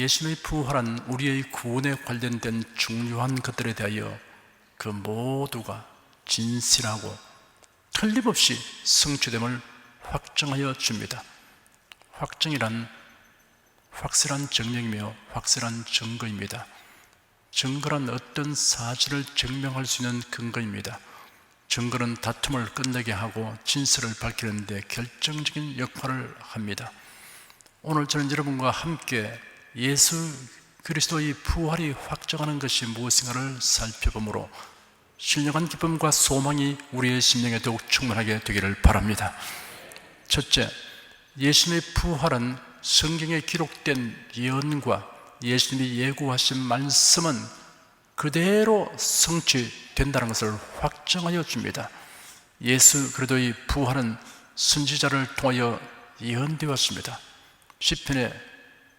예수님의 부활은 우리의 구원에 관련된 중요한 것들에 대하여 그 모두가 진실하고 틀림없이 성취됨을 확정하여 줍니다. 확정이란 확실한 증명이며 확실한 증거입니다. 증거란 어떤 사실을 증명할 수 있는 근거입니다. 증거는 다툼을 끝내게 하고 진실을 밝히는 데 결정적인 역할을 합니다. 오늘 저는 여러분과 함께 예수 그리스도의 부활이 확정하는 것이 무엇인가를 살펴보므로 신령한 기쁨과 소망이 우리의 심령에 더욱 충만하게 되기를 바랍니다. 첫째, 예수님의 부활은 성경에 기록된 예언과 예수님이 예고하신 말씀은 그대로 성취된다는 것을 확정하여 줍니다. 예수 그리스도의 부활은 선지자를 통하여 예언되었습니다. 시편에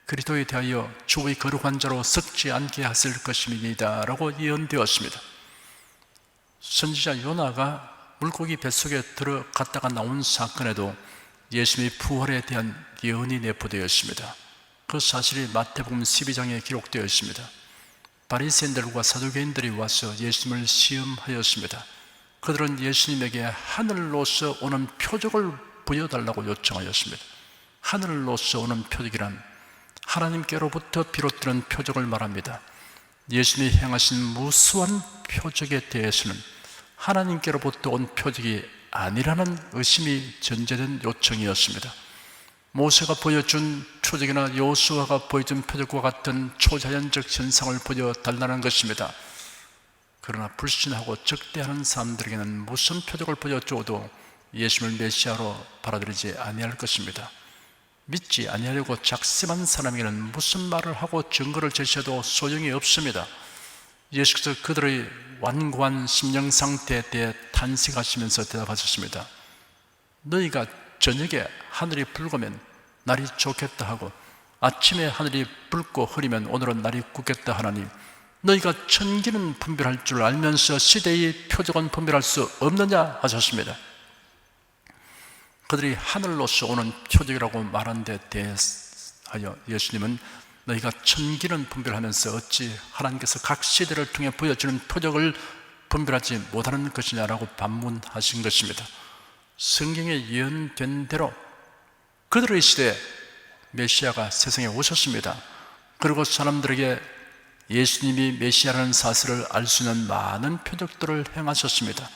그리스도에 대하여 주의 거룩한 자로 썩지 않게 하실 것입니다 라고 예언되었습니다. 선지자 요나가 물고기 뱃속에 들어갔다가 나온 사건에도 예수님의 부활에 대한 예언이 내포되었습니다. 그 사실이 마태복음 12장에 기록되어 있습니다. 바리새인들과 사두개인들이 와서 예수님을 시험하였습니다. 그들은 예수님에게 하늘로서 오는 표적을 보여달라고 요청하였습니다. 하늘로서 오는 표적이란 하나님께로부터 비롯되는 표적을 말합니다. 예수님이 행하신 무수한 표적에 대해서는 하나님께로부터 온 표적이 아니라는 의심이 전제된 요청이었습니다. 모세가 보여준 표적이나 여호수아가 보여준 표적과 같은 초자연적 현상을 보여달라는 것입니다. 그러나 불신하고 적대하는 사람들에게는 무슨 표적을 보여줘도 예수님을 메시아로 받아들이지 아니할 것입니다. 믿지 아니하려고 작심한 사람에게는 무슨 말을 하고 증거를 제시해도 소용이 없습니다. 예수께서 그들의 완고한 심령 상태에 대해 탄식하시면서 대답하셨습니다. 너희가 저녁에 하늘이 붉으면 날이 좋겠다 하고 아침에 하늘이 붉고 흐리면 오늘은 날이 굳겠다 하나니 너희가 천기는 분별할 줄 알면서 시대의 표적은 분별할 수 없느냐 하셨습니다. 그들이 하늘로서 오는 표적이라고 말한 데 대하여 예수님은 너희가 천기는 분별하면서 어찌 하나님께서 각 시대를 통해 보여주는 표적을 분별하지 못하는 것이냐라고 반문하신 것입니다. 성경에 예언된 대로 그들의 시대에 메시아가 세상에 오셨습니다. 그리고 사람들에게 예수님이 메시아라는 사실을 알 수 있는 많은 표적들을 행하셨습니다.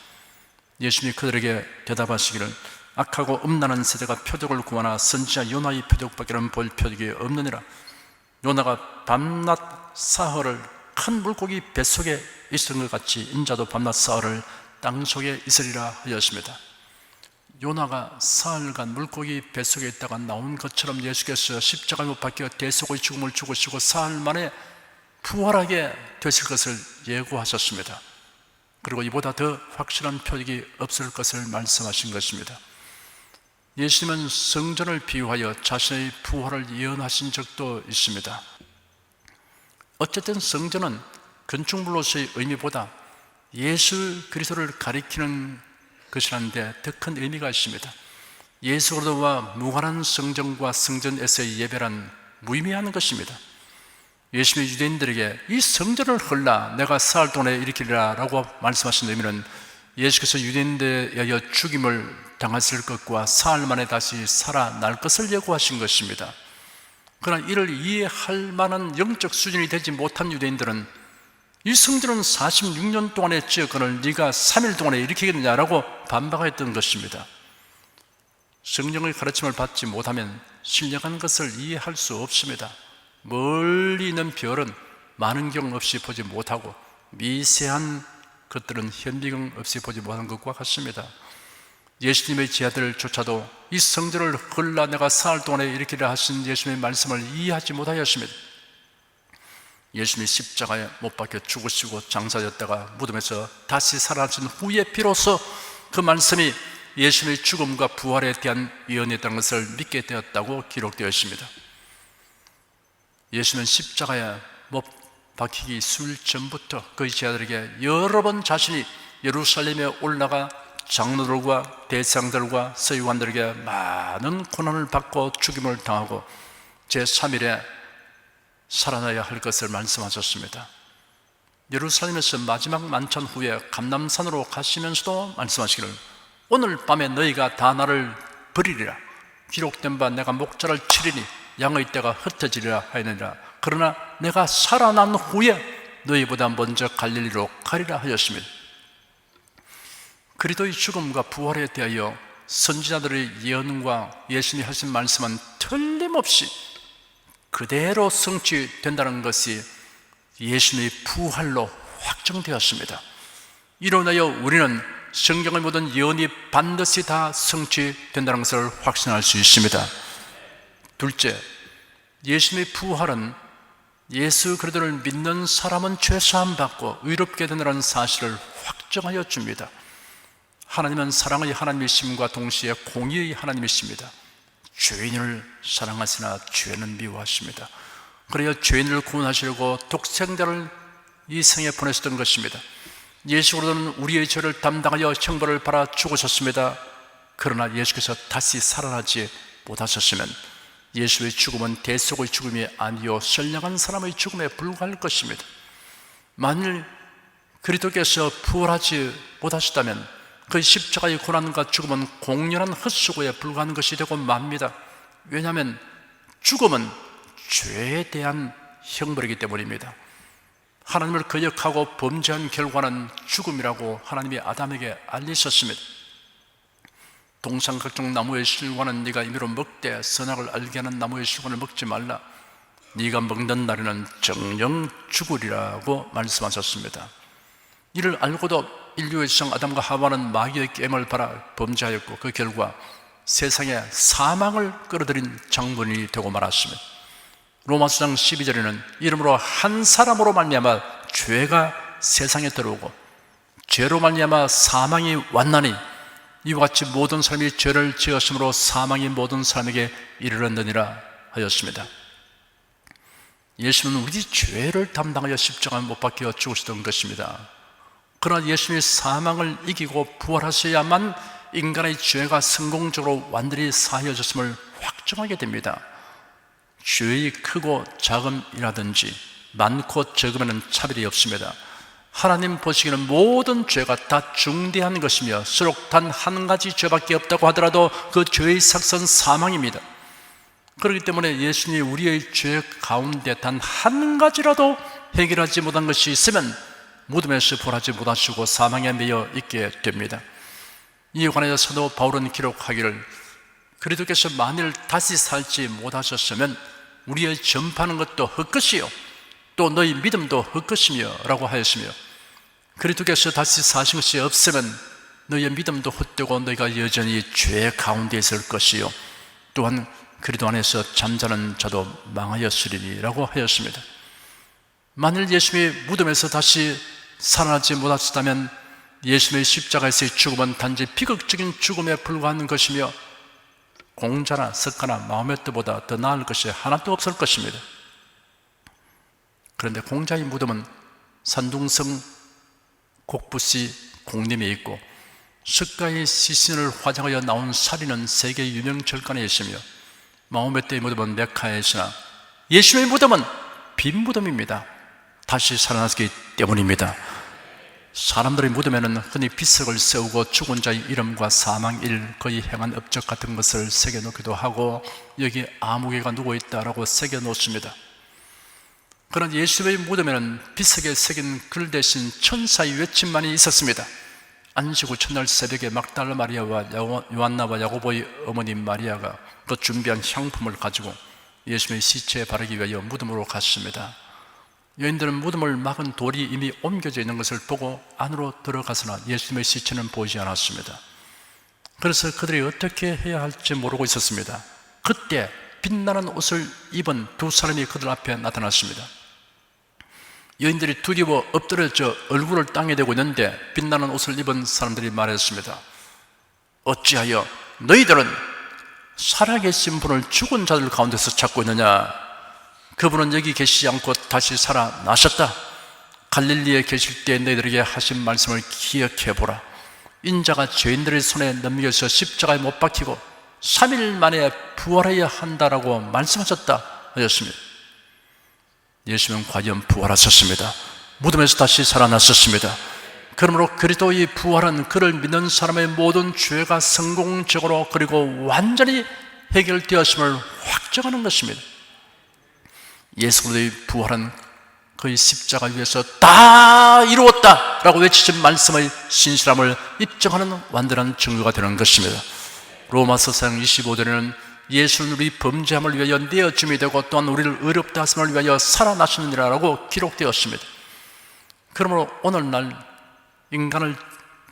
예수님이 그들에게 대답하시기를 악하고 음란한 세대가 표적을 구하나 선지자 요나의 표적밖에는 볼 표적이 없느니라. 요나가 밤낮 사흘을 큰 물고기 뱃속에 있었던 것 같이 인자도 밤낮 사흘을 땅속에 있으리라 하였습니다. 요나가 사흘간 물고기 뱃속에 있다가 나온 것처럼 예수께서 십자가에 못 박혀 대속의 죽음을 죽으시고 사흘 만에 부활하게 되실 것을 예고하셨습니다. 그리고 이보다 더 확실한 표적이 없을 것을 말씀하신 것입니다. 예수님은 성전을 비유하여 자신의 부활을 예언하신 적도 있습니다. 어쨌든 성전은 건축물로서의 의미보다 예수 그리스도를 가리키는 것이라는데 더 큰 의미가 있습니다. 예수 그리스도와 무관한 성전과 성전에서의 예배란 무의미한 것입니다. 예수님이 유대인들에게 이 성전을 헐라 내가 사흘 동안에 일으키리라 라고 말씀하신 의미는 예수께서 유대인들에 의하여 죽임을 당하실 것과 사흘 만에 다시 살아날 것을 예고하신 것입니다. 그러나 이를 이해할 만한 영적 수준이 되지 못한 유대인들은 이 성전은 46년 동안에 지었거늘 네가 3일 동안에 일으키겠느냐라고 반박했던 것입니다. 성령의 가르침을 받지 못하면 신령한 것을 이해할 수 없습니다. 멀리 있는 별은 만원경 없이 보지 못하고 미세한 것들은 현미경 없이 보지 못하는 것과 같습니다. 예수님의 제자들조차도 이 성전을 헐라 내가 사흘 동안에 일으키리라 하신 예수님의 말씀을 이해하지 못하였습니다. 예수님이 십자가에 못 박혀 죽으시고 장사되었다가 무덤에서 다시 살아나신 후에 비로소 그 말씀이 예수님의 죽음과 부활에 대한 예언이었다는 것을 믿게 되었다고 기록되어 있습니다. 예수는 십자가에 못 박히기 수일 전부터 그의 제자들에게 여러 번 자신이 예루살렘에 올라가 장로들과 대장들과 서기관들에게 많은 고난을 받고 죽임을 당하고 제3일에 살아나야 할 것을 말씀하셨습니다. 예루살렘에서 마지막 만찬 후에 감람산으로 가시면서도 말씀하시기를 오늘 밤에 너희가 다 나를 버리리라. 기록된 바 내가 목자를 치리니 양의 떼가 흩어지리라 하였느니라. 그러나 내가 살아난 후에 너희보다 먼저 갈릴리로 가리라 하였습니다. 그리스도의 죽음과 부활에 대하여 선지자들의 예언과 예수님이 하신 말씀은 틀림없이 그대로 성취된다는 것이 예수님의 부활로 확정되었습니다. 이로 인하여 우리는 성경의 모든 예언이 반드시 다 성취된다는 것을 확신할 수 있습니다. 둘째, 예수님의 부활은 예수 그리스도를 믿는 사람은 죄사함 받고 의롭게 된다는 사실을 확정하여 줍니다. 하나님은 사랑의 하나님이심과 동시에 공의의 하나님이십니다. 죄인을 사랑하시나 죄는 미워하십니다. 그래야 죄인을 구원하시려고 독생자를 이 생에 보내셨던 것입니다. 예수 그리스도는 우리의 죄를 담당하여 형벌을 받아 죽으셨습니다. 그러나 예수께서 다시 살아나지 못하셨으면 예수의 죽음은 대속의 죽음이 아니요 선량한 사람의 죽음에 불과할 것입니다. 만일 그리스도께서 부활하지 못하셨다면 그 십자가의 고난과 죽음은 공연한 헛수고에 불과한 것이 되고 맙니다. 왜냐하면 죽음은 죄에 대한 형벌이기 때문입니다. 하나님을 거역하고 범죄한 결과는 죽음이라고 하나님이 아담에게 알리셨습니다. 동상 각종 나무의 실과는 네가 임의로 먹되 선악을 알게 하는 나무의 실과를 먹지 말라. 네가 먹는 날에는 정령 죽으리라고 말씀하셨습니다. 이를 알고도 인류의 성 아담과 하와는 마귀의 깨임을 받아 범죄하였고 그 결과 세상에 사망을 끌어들인 장본인이 되고 말았습니다. 로마서 장 12절에는 이러므로 한 사람으로 말미암아 죄가 세상에 들어오고 죄로 말미암아 사망이 왔나니 이와 같이 모든 사람이 죄를 지었으므로 사망이 모든 사람에게 이르렀느니라 하였습니다. 예수는 우리 죄를 담당하여 십자가에 못 박혀 죽으셨던 것입니다. 그러나 예수님이 사망을 이기고 부활하셔야만 인간의 죄가 성공적으로 완전히 사해졌음을 확정하게 됩니다. 죄의 크고 작음이라든지 많고 적음에는 차별이 없습니다. 하나님 보시기에는 모든 죄가 다 중대한 것이며 수록 단 한 가지 죄밖에 없다고 하더라도 그 죄의 삭선 사망입니다. 그렇기 때문에 예수님이 우리의 죄 가운데 단 한 가지라도 해결하지 못한 것이 있으면 무덤에서 부활하지 못하시고 사망에 매여 있게 됩니다. 이에 관하여 사도 바울은 기록하기를 그리스도께서 만일 다시 살지 못하셨으면 우리의 전파하는 것도 헛것이요 또 너희 믿음도 헛것이며 라고 하였으며 그리스도께서 다시 사신 것이 없으면 너희의 믿음도 헛되고 너희가 여전히 죄 가운데 있을 것이요 또한 그리스도 안에서 잠자는 자도 망하였으리니 라고 하였습니다. 만일 예수님이 무덤에서 다시 살아나지 못하셨다면 예수님의 십자가에서의 죽음은 단지 비극적인 죽음에 불과한 것이며 공자나 석가나 마호메트보다 더 나을 것이 하나도 없을 것입니다. 그런데 공자의 무덤은 산둥성 곡부시 공림에 있고 석가의 시신을 화장하여 나온 사리는 세계 유명 절간에 있으며 마호메트의 무덤은 메카에 있으나 예수의 무덤은 빈 무덤입니다. 다시 살아났기 때문입니다. 사람들의 무덤에는 흔히 비석을 세우고 죽은 자의 이름과 사망일, 그의 행한 업적 같은 것을 새겨놓기도 하고 여기 아무개가 누워있다라고 새겨놓습니다. 그러나 예수의 무덤에는 비석에 새긴 글 대신 천사의 외침만이 있었습니다. 안식 후 첫날 새벽에 막달라 마리아와 요한나와 야고보의 어머니 마리아가 그 준비한 향품을 가지고 예수의 시체에 바르기 위하여 무덤으로 갔습니다. 여인들은 무덤을 막은 돌이 이미 옮겨져 있는 것을 보고 안으로 들어가서나 예수님의 시체는 보이지 않았습니다. 그래서 그들이 어떻게 해야 할지 모르고 있었습니다. 그때 빛나는 옷을 입은 두 사람이 그들 앞에 나타났습니다. 여인들이 두려워 엎드려져 얼굴을 땅에 대고 있는데 빛나는 옷을 입은 사람들이 말했습니다. 어찌하여 너희들은 살아계신 분을 죽은 자들 가운데서 찾고 있느냐? 그분은 여기 계시지 않고 다시 살아나셨다. 갈릴리에 계실 때 너희들에게 하신 말씀을 기억해보라. 인자가 죄인들의 손에 넘겨서 십자가에 못 박히고 3일 만에 부활해야 한다라고 말씀하셨다 하였습니다. 예수님은 과연 부활하셨습니다. 무덤에서 다시 살아나셨습니다. 그러므로 그리스도의 부활은 그를 믿는 사람의 모든 죄가 성공적으로 그리고 완전히 해결되었음을 확정하는 것입니다. 예수 그리스도의 부활은 그의 십자가 위에서 다 이루었다 라고 외치신 말씀의 신실함을 입증하는 완전한 증거가 되는 것입니다. 로마서 4장 25절에는 예수는 우리 범죄함을 위하여 내어줌이 되고 또한 우리를 의롭다 하심을 위하여 살아나시느니라 라고 기록되었습니다. 그러므로 오늘날 인간을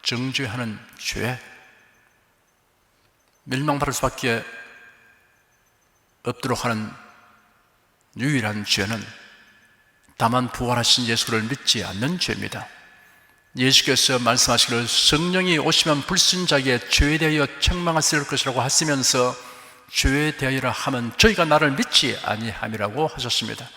정죄하는 죄, 멸망받을 수밖에 없도록 하는 유일한 죄는 다만 부활하신 예수를 믿지 않는 죄입니다. 예수께서 말씀하시기를 성령이 오시면 불신자에게 죄에 대하여 책망하실 것이라고 하시면서 죄에 대하여라 하면 저희가 나를 믿지 아니함이라고 하셨습니다.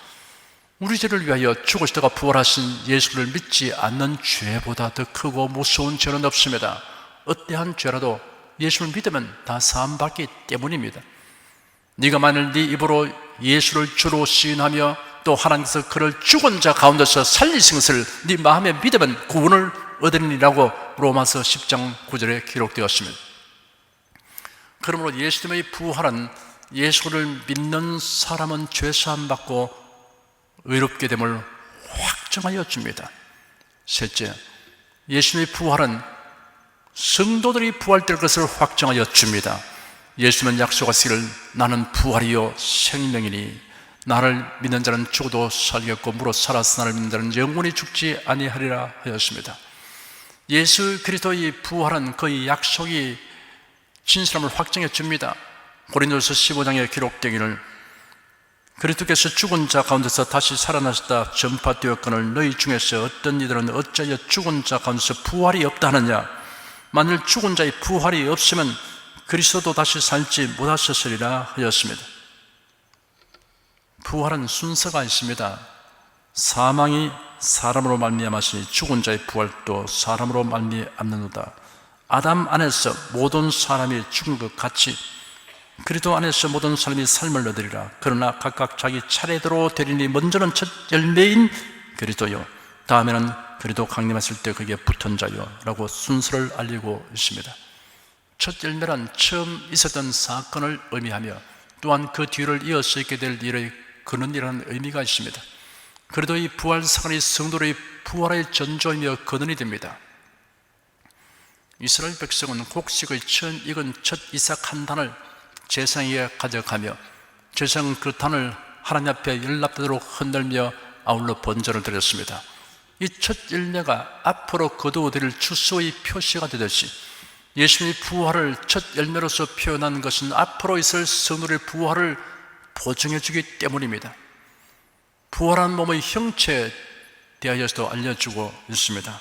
우리 죄를 위하여 죽으시다가 부활하신 예수를 믿지 않는 죄보다 더 크고 무서운 죄는 없습니다. 어떠한 죄라도 예수를 믿으면 다 사함받기 때문입니다. 네가 만일 네 입으로 예수를 주로 시인하며 또 하나님께서 그를 죽은 자 가운데서 살리신 것을 네 마음에 믿으면 구원을 얻으리라고 로마서 10장 9절에 기록되었습니다. 그러므로 예수님의 부활은 예수를 믿는 사람은 죄사함 받고 의롭게 됨을 확정하여 줍니다. 셋째, 예수님의 부활은 성도들이 부활될 것을 확정하여 줍니다. 예수님은 약속하시기를 나는 부활이요 생명이니 나를 믿는 자는 죽어도 살겠고 무릇 살아서 나를 믿는 자는 영원히 죽지 아니하리라 하였습니다. 예수 그리스도의 부활은 그의 약속이 진실함을 확정해 줍니다. 고린도서 15장에 기록되기를 그리스도께서 죽은 자 가운데서 다시 살아나셨다 전파되었거늘 너희 중에서 어떤 이들은 어찌하여 죽은 자 가운데서 부활이 없다 하느냐. 만일 죽은 자의 부활이 없으면 그리스도도 다시 살지 못하셨으리라 하였습니다. 부활은 순서가 있습니다. 사망이 사람으로 말미암았으니 죽은 자의 부활도 사람으로 말미암는도다. 아담 안에서 모든 사람이 죽은 것 같이 그리스도 안에서 모든 사람이 삶을 얻으리라. 그러나 각각 자기 차례대로 되리니 먼저는 첫 열매인 그리스도요 다음에는 그리스도 강림하실 때 그게 붙은 자요 라고 순서를 알리고 있습니다. 첫 열매란 처음 있었던 사건을 의미하며 또한 그 뒤를 이어서 있게 될 일의 근원이라는 의미가 있습니다. 그리스도의 부활 사건이 성도의 부활의 전조이며 근원이 됩니다. 이스라엘 백성은 곡식의 처음 익은 첫 이삭 한 단을 제사장에게 가져가며 제사장은 그 단을 하나님 앞에 연락되도록 흔들며 아울러 번제를 드렸습니다. 이 첫 열매가 앞으로 거두어드릴 추수의 표시가 되듯이 예수님의 부활을 첫 열매로서 표현한 것은 앞으로 있을 성도의 부활을 보증해 주기 때문입니다. 부활한 몸의 형체에 대하여서도 알려주고 있습니다.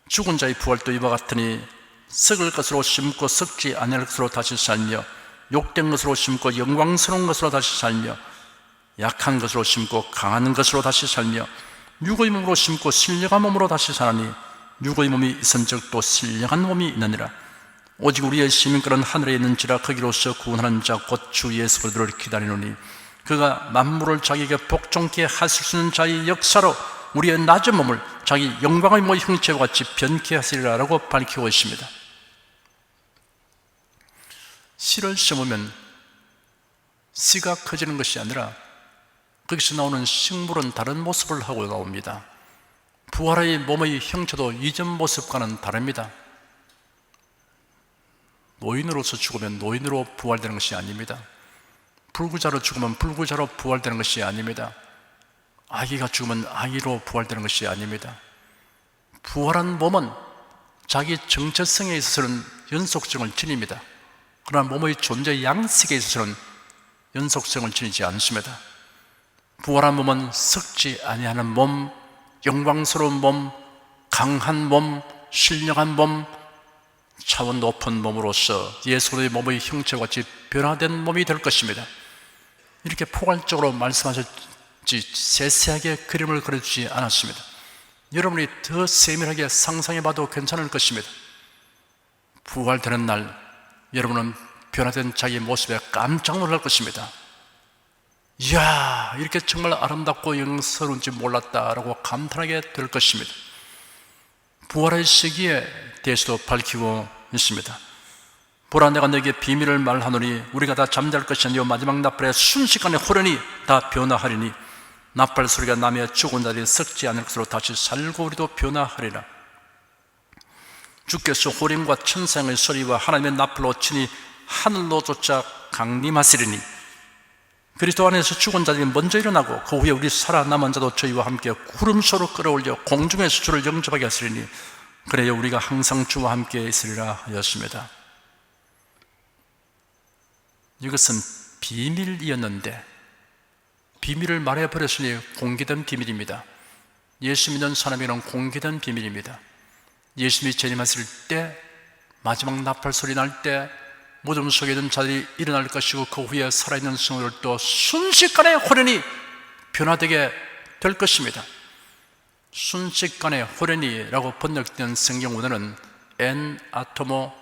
죽은 자의 부활도 이와 같으니 썩을 것으로 심고 썩지 아니할 것으로 다시 살며 욕된 것으로 심고 영광스러운 것으로 다시 살며 약한 것으로 심고 강한 것으로 다시 살며 육의 몸으로 심고 신령한 몸으로 다시 사나니 육의 몸이 있은 적도 신령한 몸이 있느니라. 오직 우리의 시민권은 하늘에 있는지라 거기로서 구원하는 자 곧 주 예수 그리스도를 기다리노니 그가 만물을 자기에게 복종케 하실 수 있는 자의 역사로 우리의 낮은 몸을 자기 영광의 몸의 형체와 같이 변케 하시리라 라고 밝히고 있습니다. 씨를 심으면 씨가 커지는 것이 아니라 거기서 나오는 식물은 다른 모습을 하고 나옵니다. 부활의 몸의 형체도 이전 모습과는 다릅니다. 노인으로서 죽으면 노인으로 부활되는 것이 아닙니다. 불구자로 죽으면 불구자로 부활되는 것이 아닙니다. 아기가 죽으면 아기로 부활되는 것이 아닙니다. 부활한 몸은 자기 정체성에 있어서는 연속성을 지닙니다. 그러나 몸의 존재 양식에 있어서는 연속성을 지니지 않습니다. 부활한 몸은 썩지 아니하는 몸, 영광스러운 몸, 강한 몸, 신령한 몸, 차원 높은 몸으로서 예수의 몸의 형체와 같이 변화된 몸이 될 것입니다. 이렇게 포괄적으로 말씀하셨지 세세하게 그림을 그려주지 않았습니다. 여러분이 더 세밀하게 상상해봐도 괜찮을 것입니다. 부활되는 날 여러분은 변화된 자기 모습에 깜짝 놀랄 것입니다. 이야, 이렇게 정말 아름답고 영광스러운지 몰랐다라고 감탄하게 될 것입니다. 부활의 시기에 대해서도 밝히고 있습니다. 보라, 내가 너에게 비밀을 말하노니 우리가 다 잠잘 것이 아니요 마지막 나팔에 순식간에 호련히 다 변화하리니 나팔 소리가 나며 죽은 자들이 썩지 않을 것으로 다시 살고 우리도 변화하리라. 주께서 호령과 천상의 소리와 하나님의 나팔로 친히 하늘로 쫓아 강림하시리니 그리스도 안에서 죽은 자들이 먼저 일어나고 그 후에 우리 살아남은 자도 저희와 함께 구름소로 끌어올려 공중에서 주를 영접하게 하시리니 그래야 우리가 항상 주와 함께 있으리라 하였습니다. 이것은 비밀이었는데 비밀을 말해버렸으니 공개된 비밀입니다. 예수 믿는 사람에게는 공개된 비밀입니다. 예수님이 재림하실 때, 마지막 나팔 소리 날 때 무덤 속에 있는 자들이 일어날 것이고 그 후에 살아있는 성도들도 순식간에 호련히 변화되게 될 것입니다. 순식간에 호련히라고 번역된 성경 원어는 엔 아토모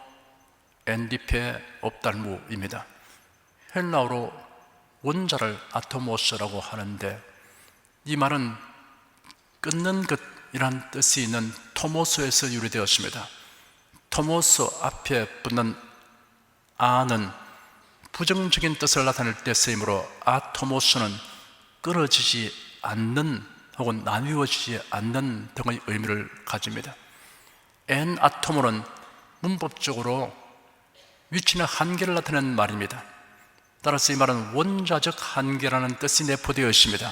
엔디페 옵달무입니다. 헬라어로 원자를 아토모스라고 하는데 이 말은 끊는 것이란 뜻이 있는 토모스에서 유래되었습니다. 토모스 앞에 붙는 아는 부정적인 뜻을 나타낼 때 쓰이므로 아토모스는 끊어지지 않는 혹은 나뉘어지지 않는 등의 의미를 가집니다. 엔 아토모는 문법적으로 위치나 한계를 나타내는 말입니다. 따라서 이 말은 원자적 한계라는 뜻이 내포되어 있습니다.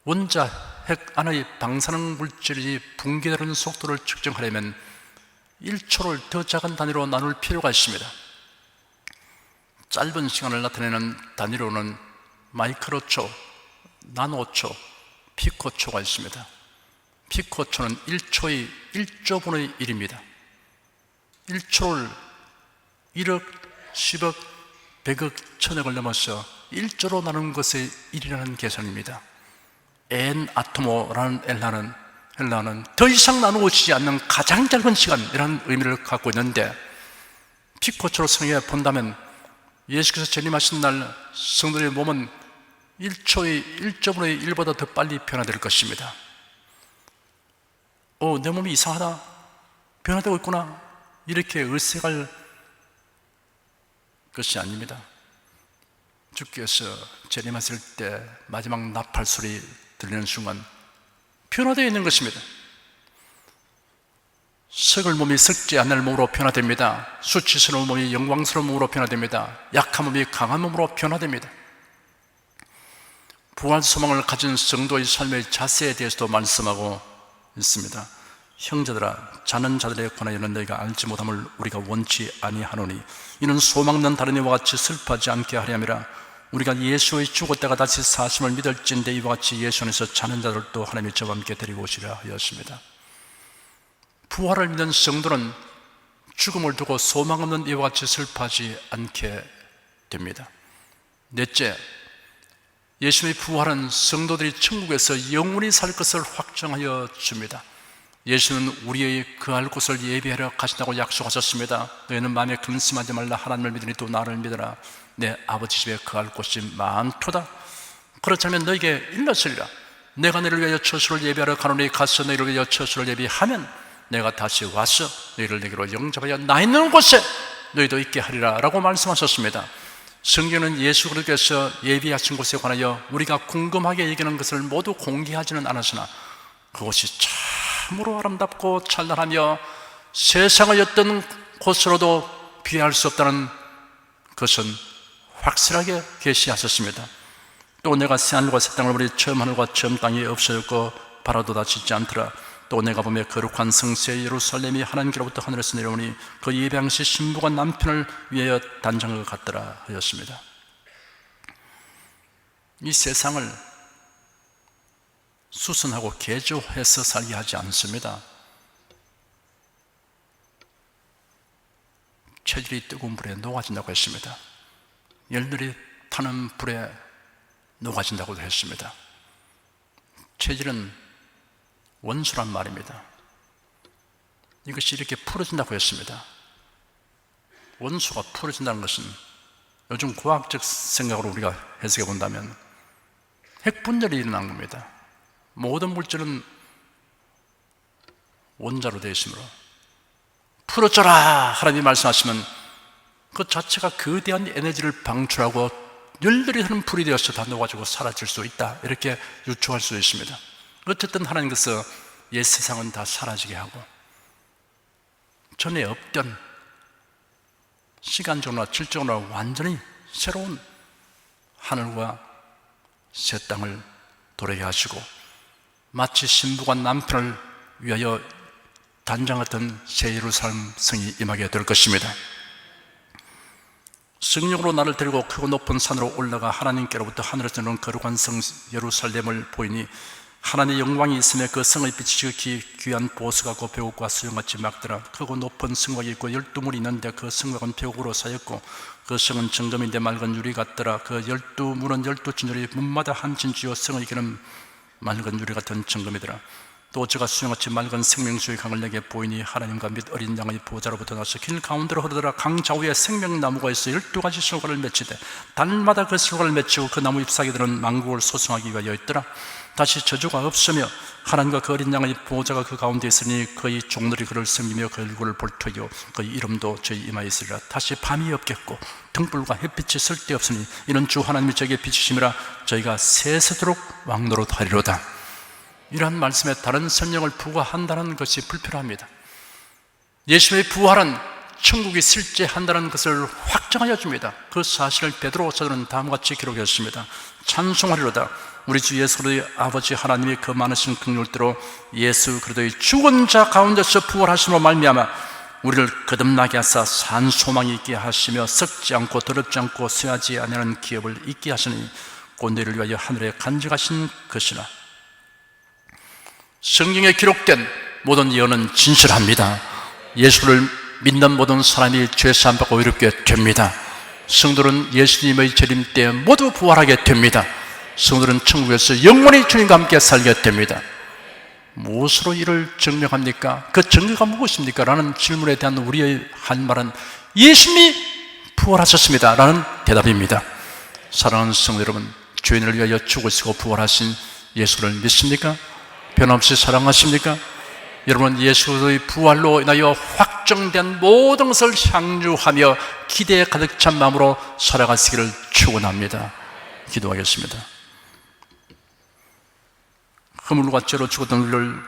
원자 핵 안의 방사능 물질이 붕괴되는 속도를 측정하려면 1초를 더 작은 단위로 나눌 필요가 있습니다. 짧은 시간을 나타내는 단위로는 마이크로초, 나노초, 피코초가 있습니다. 피코초는 1초의 1조분의 1입니다. 1초를 1억, 10억, 100억, 1000억을 넘어서 1조로 나눈 것의 1이라는 계산입니다. 엔 아토모라는 헬라어는 더 이상 나누어지지 않는 가장 짧은 시간이라는 의미를 갖고 있는데 피코초로 성경에 본다면 예수께서 재림하신 날 성도의 몸은 1초의 1조분의 1보다 더 빨리 변화될 것입니다. 내 몸이 이상하다, 변화되고 있구나, 이렇게 의색할 것이 아닙니다. 주께서 재림하실 때 마지막 나팔 소리 들리는 순간 변화되어 있는 것입니다. 썩을 몸이 썩지 않을 몸으로 변화됩니다. 수치스러운 몸이 영광스러운 몸으로 변화됩니다. 약한 몸이 강한 몸으로 변화됩니다. 부활 소망을 가진 성도의 삶의 자세에 대해서도 말씀하고 있습니다. 형제들아, 자는 자들에 관하여는 너희가 알지 못함을 우리가 원치 아니하노니 이는 소망 없는 다른 이와 같이 슬퍼하지 않게 하려 함이라. 우리가 예수의 죽었다가 다시 사심을 믿을진데 이와 같이 예수 안에서 자는 자들도 하나님이 저와 함께 데리고 오시라 하였습니다. 부활을 믿는 성도는 죽음을 두고 소망 없는 이와 같이 슬퍼하지 않게 됩니다. 넷째, 예수의 부활은 성도들이 천국에서 영원히 살 것을 확정하여 줍니다. 예수는 우리의 거할 곳을 예비하러 가신다고 약속하셨습니다. 너희는 마음에 근심하지 말라. 하나님을 믿으니 또 나를 믿으라. 내 아버지 집에 거할 곳이 많도다. 그렇지 않으면 너에게 일렀으리라. 내가 너희를 위하여 처소를 예비하러 가노니 가서 너희를 위하여 처소를 예비하면 내가 다시 와서 너희를 내게로 영접하여 나 있는 곳에 너희도 있게 하리라 라고 말씀하셨습니다. 성경은 예수 그리스도께서 예비하신 곳에 관하여 우리가 궁금하게 얘기하는 것을 모두 공개하지는 않았으나 그곳이 참으로 아름답고 찬란하며 세상의 어떤 곳으로도 비할 수 없다는 것은 확실하게 계시하셨습니다. 또 내가 새하늘과 새 땅을 보니 처음 하늘과 처음 땅이 없어졌고 바라도 다 짓지 않더라. 또 내가 보며 거룩한 성새 예루살렘이 하나님께로부터 하늘에서 내려오니 그 예배당시 신부가 남편을 위하여 단장한 것 같더라 하였습니다. 이 세상을 수선하고 개조해서 살게 하지 않습니다. 체질이 뜨거운 불에 녹아진다고 했습니다. 열들이 타는 불에 녹아진다고도 했습니다. 체질은 원수란 말입니다. 이것이 이렇게 풀어진다고 했습니다. 원수가 풀어진다는 것은 요즘 과학적 생각으로 우리가 해석해 본다면 핵분열이 일어난 겁니다. 모든 물질은 원자로 되어 있으므로 풀어져라 하나님이 말씀하시면 그 자체가 거대한 에너지를 방출하고 열렬히 흐르는 불이 되어서 다 녹아지고 사라질 수 있다, 이렇게 유추할 수 있습니다. 어쨌든 하나님께서 옛 세상은 다 사라지게 하고 전에 없던 시간적으로나 질적으로나 완전히 새로운 하늘과 새 땅을 도래게 하시고 마치 신부가 남편을 위하여 단장했던 새 예루살렘 성이 임하게 될 것입니다. 성령으로 나를 데리고 크고 높은 산으로 올라가 하나님께로부터 하늘에서 오는 거룩한 성 예루살렘을 보이니 하나님의 영광이 있으며 그 성의 빛이 지극히 귀한 보석 같고 배옥과 수영같이 막더라. 크고 높은 성곽이 있고 12문이 있는데 그 성곽은 배옥으로 사였고 그 성은 정금인데 맑은 유리 같더라. 그 12문은 12진열이 문마다 한 진주요 성의 길은 맑은 유리 같은 정금이더라. 또 저가 수영같이 맑은 생명수의 강을 내게 보이니 하나님과 및 어린 양의 보좌로부터 나서 길 가운데로 흐르더라. 강 좌우에 생명나무가 있어 12가지 실과를 맺히되 달마다 그 실과를 맺히고 그 나무 잎사귀들은 만국을 소성하기 위하여 있더라. 다시 저주가 없으며 하나님과 그 어린 양의 보좌가 그 가운데 있으니 그의 종들이 그를 섬기며 그 얼굴을 볼 터이요 그의 이름도 저희 이마에 있으리라. 다시 밤이 없겠고 등불과 햇빛이 쓸데없으니 이는 주 하나님이 저에게 비추심이라. 저희가 세세도록 왕노릇하리로다. 이러한 말씀에 다른 설명을 부과한다는 것이 불필요합니다. 예수의 부활은 천국이 실제한다는 것을 확정하여 줍니다. 그 사실을 베드로 사도는 다음과 같이 기록했습니다. 찬송하리로다. 우리 주 예수 그리스도의 아버지 하나님이 그 많으신 긍휼대로 예수 그리스도의 죽은 자 가운데서 부활하심으로 말미암아 우리를 거듭나게 하사 산 소망이 있게 하시며 썩지 않고 더럽지 않고 쇠하지 아니하는 기업을 있게 하시니 곧 너희를 위하여 하늘에 간직하신 것이라. 성경에 기록된 모든 예언은 진실합니다. 예수를 믿는 모든 사람이 죄사함 받고 의롭게 됩니다. 성도는 예수님의 재림 때 모두 부활하게 됩니다. 성도는 천국에서 영원히 주님과 함께 살게 됩니다. 무엇으로 이를 증명합니까? 그 증거가 무엇입니까? 라는 질문에 대한 우리의 할 말은 예수님이 부활하셨습니다 라는 대답입니다. 사랑하는 성도 여러분, 죄인을 위하여 죽으시고 부활하신 예수를 믿습니까? 변함없이 사랑하십니까? 여러분, 예수의 부활로 인하여 확정된 모든 것을 향유하며 기대에 가득 찬 마음으로 살아가시기를 축원합니다. 기도하겠습니다. 허물과 죄로 죽었던 우리를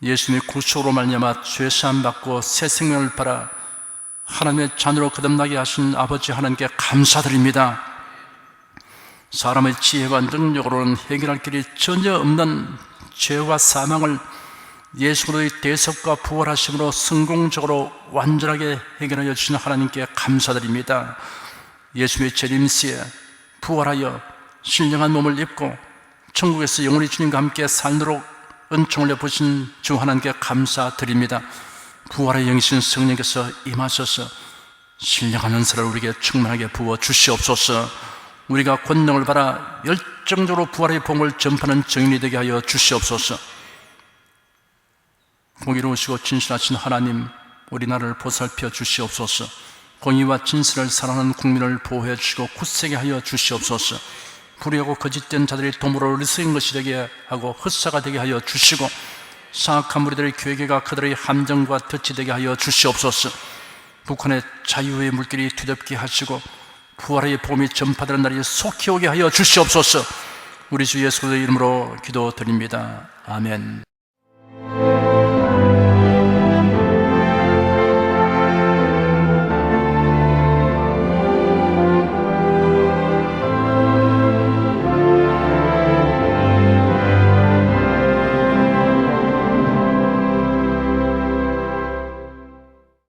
예수님의 구속으로 말미암아 죄사함 받고 새 생명을 받아 하나님의 자녀로 거듭나게 하신 아버지 하나님께 감사드립니다. 사람의 지혜와 능력으로는 해결할 길이 전혀 없는 죄와 사망을 예수 그리스도의 대속과 부활하심으로 성공적으로 완전하게 해결하여 주신 하나님께 감사드립니다. 예수의 재림시에 부활하여 신령한 몸을 입고 천국에서 영원히 주님과 함께 살도록 은총을 내보신 주 하나님께 감사드립니다. 부활의 영이신 성령께서 임하셔서 신령한 은사를 우리에게 충만하게 부어 주시옵소서. 우리가 권능을 받아 열정적으로 부활의 복음을 전파하는 증인이 되게 하여 주시옵소서. 공의로우시고 진실하신 하나님, 우리 나라를 보살펴 주시옵소서. 공의와 진실을 사랑하는 국민을 보호해 주시고 굳세게 하여 주시옵소서. 불의하고 거짓된 자들이 도모로 리스인 것이 되게 하고 헛사가 되게 하여 주시고 사악한 무리들의 괴계가 그들의 함정과 덫이 되게 하여 주시옵소서. 북한의 자유의 물길이 뒤덮게 하시고 부활의 복음이 전파되는 날이 속히 오게 하여 주시옵소서. 우리 주 예수 그리스도의 이름으로 기도드립니다. 아멘.